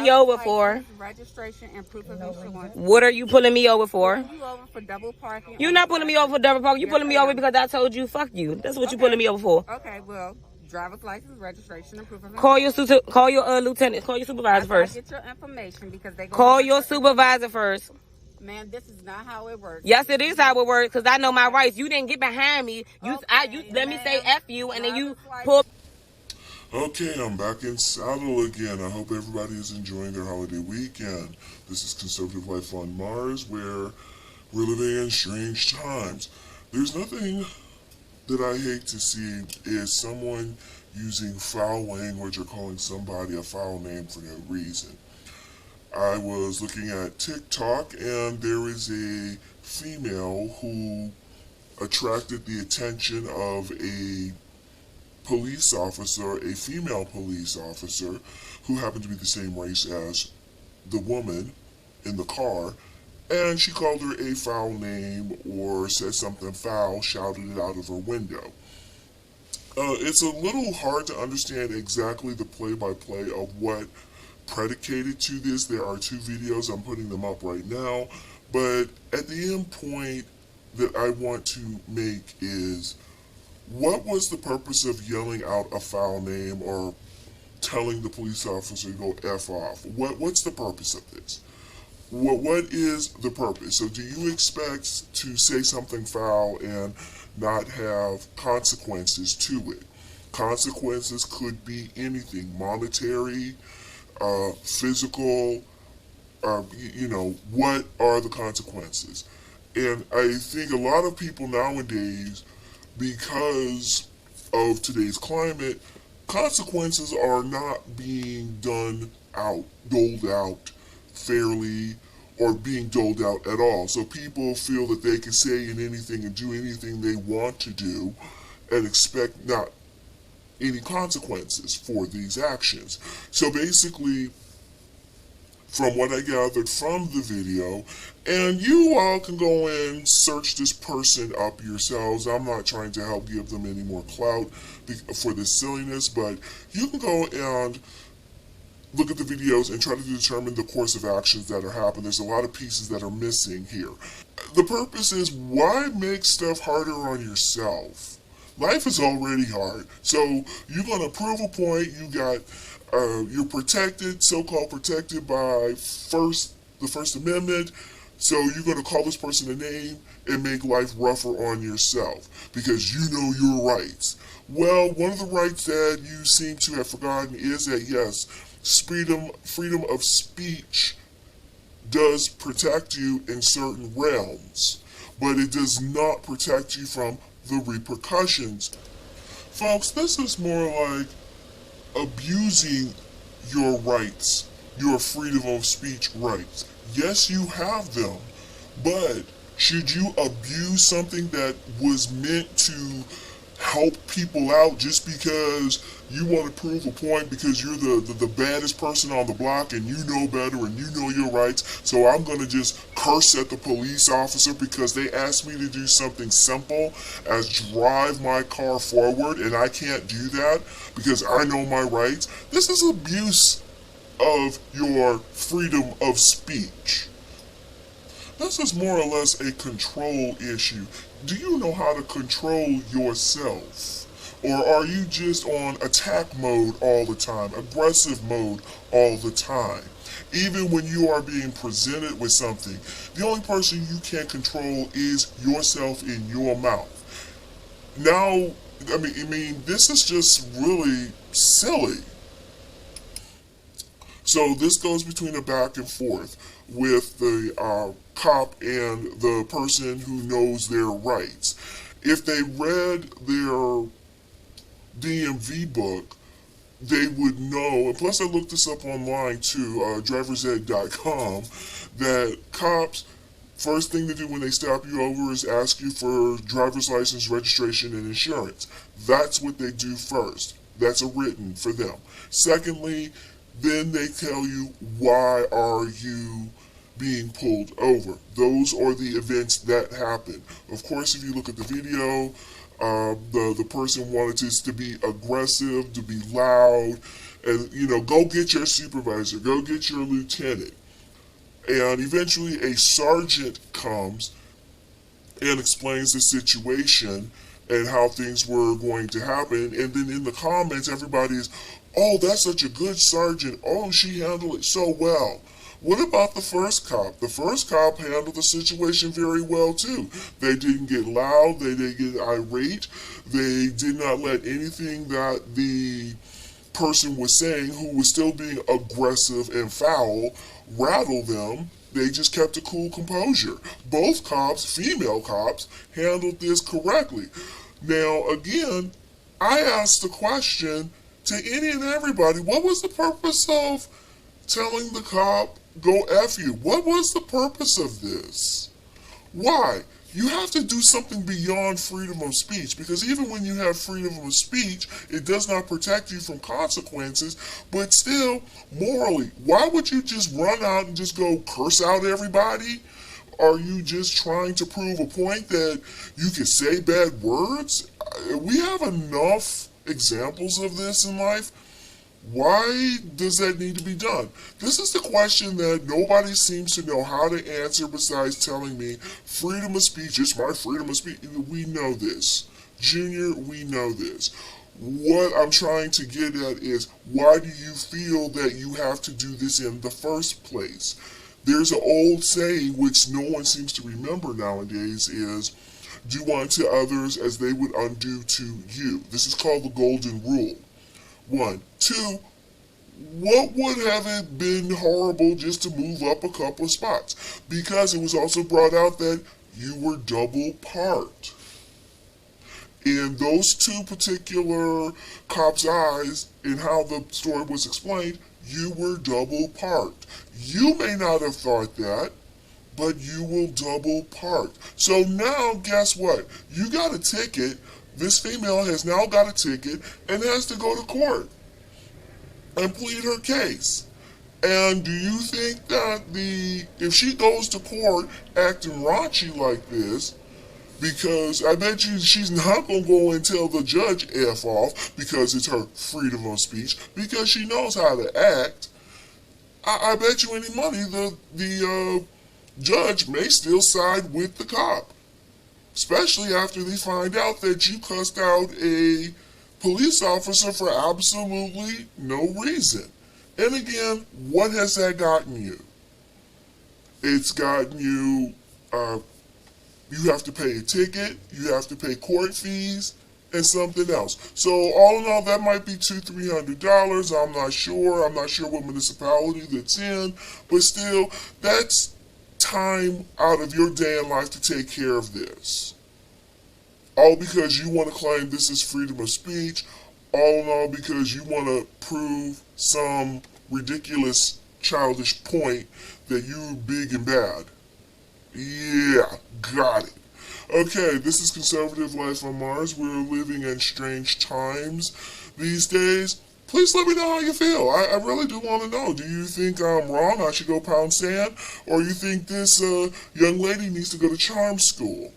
me over for? Registration and proof of insurance. What are you pulling me over for? Pulling you over for double parking. You're not pulling me over for double parking. You're pulling me over because I told you fuck you. That's what you're pulling me over for. Okay, well, driver's license, registration, and proof of insurance. Call your lieutenant. Call your supervisor first. Get your information because they call your supervisor first. Ma'am, this is not how it works. Yes, it is how it works because I know my rights. You didn't get behind me. You let me say F you and then you pull. Okay, I'm back in saddle again. I hope everybody is enjoying their holiday weekend. This is Conservative Life on Mars, where we're living in strange times. There's nothing that I hate to see is someone using foul language or calling somebody a foul name for no reason. I was looking at TikTok and there is a female who attracted the attention of a police officer, a female police officer, who happened to be the same race as the woman in the car, and she called her a foul name or said something foul, shouted it out of her window. It's a little hard to understand exactly the play-by-play of what predicated to this. There are two videos, I'm putting them up right now, but at the end point that I want to make is, what was the purpose of yelling out a foul name or telling the police officer to go F off? What's the purpose of this? What is the purpose? So do you expect to say something foul and not have consequences to it? Consequences could be anything, monetary, physical, what are the consequences? And I think a lot of people nowadays, because of today's climate, consequences are not being doled out fairly or being doled out at all. So people feel that they can say anything and do anything they want to do and expect not any consequences for these actions. So basically, from what I gathered from the video, and you all can go and search this person up yourselves. I'm not trying to help give them any more clout for this silliness, but you can go and look at the videos and try to determine the course of actions that are happening. There's a lot of pieces that are missing here. The purpose is, why make stuff harder on yourself? Life is already hard. So you're going to prove a point. You're protected, so-called protected by the First Amendment. So you're going to call this person a name and make life rougher on yourself because you know your rights. Well, one of the rights that you seem to have forgotten is that, yes, freedom of speech does protect you in certain realms, but it does not protect you from the repercussions. Folks, this is more like abusing your rights, your freedom of speech rights. Yes, you have them, but should you abuse something that was meant to help people out just because you want to prove a point because you're the baddest person on the block and you know better and you know your rights, so I'm going to just curse at the police officer because they asked me to do something simple as drive my car forward and I can't do that because I know my rights? This is abuse of your freedom of speech. This is more or less a control issue. Do you know how to control yourself? Or are you just on attack mode all the time, aggressive mode all the time? Even when you are being presented with something, the only person you can control is yourself in your mouth. Now, I mean, this is just really silly. So this goes between a back and forth with the cop and the person who knows their rights. If they read their DMV book, they would know, and plus I looked this up online too, driversed.com, that cops, first thing to do when they stop you over is ask you for driver's license, registration, and insurance. That's what they do first. That's a written for them. Secondly, then they tell you, why are you being pulled over? Those are the events that happen. Of course, if you look at the video, the person wanted this to be aggressive, to be loud, And, go get your supervisor, go get your lieutenant. And eventually a sergeant comes and explains the situation and how things were going to happen. And then in the comments, everybody is, oh, that's such a good sergeant. Oh, she handled it so well. What about the first cop? The first cop handled the situation very well too. They didn't get loud, they didn't get irate, they did not let anything that the person was saying, who was still being aggressive and foul, rattle them. They just kept a cool composure. Both cops, female cops, handled this correctly. Now, again, I asked the question to any and everybody, what was the purpose of telling the cop, go F you? What was the purpose of this? Why? You have to do something beyond freedom of speech, because even when you have freedom of speech, it does not protect you from consequences. But still, morally, why would you just run out and just go curse out everybody? Are you just trying to prove a point that you can say bad words? We have enough examples of this in life. Why does that need to be done? This is the question that nobody seems to know how to answer besides telling me freedom of speech is my freedom of speech. We know this. Junior, we know this. What I'm trying to get at is, why do you feel that you have to do this in the first place? There's an old saying, which no one seems to remember nowadays, is, do unto others as they would undo to you. This is called the golden rule. 1. 2, what would have it been horrible just to move up a couple of spots? Because it was also brought out that you were double parked. In those two particular cops' eyes, in how the story was explained, you were double parked. You may not have thought that, but you will double parked. So now, guess what? You got a ticket. This female has now got a ticket and has to go to court and plead her case. And do you think that if she goes to court acting raunchy like this, because I bet you she's not going to go and tell the judge F off because it's her freedom of speech, because she knows how to act, I bet you any money the judge may still side with the cop. Especially after they find out that you cussed out a police officer for absolutely no reason. And again, what has that gotten you? It's gotten you, you have to pay a ticket, you have to pay court fees, and something else. So all in all, that might be $200-300. I'm not sure. I'm not sure what municipality that's in, but still, that's time out of your day in life to take care of this. All because you want to claim this is freedom of speech, all in all because you want to prove some ridiculous, childish point that you're big and bad. Yeah, got it. Okay, this is Conservative Life on Mars. We're living in strange times these days. Please let me know how you feel. I really do want to know. Do you think I'm wrong? I should go pound sand? Or you think this young lady needs to go to charm school?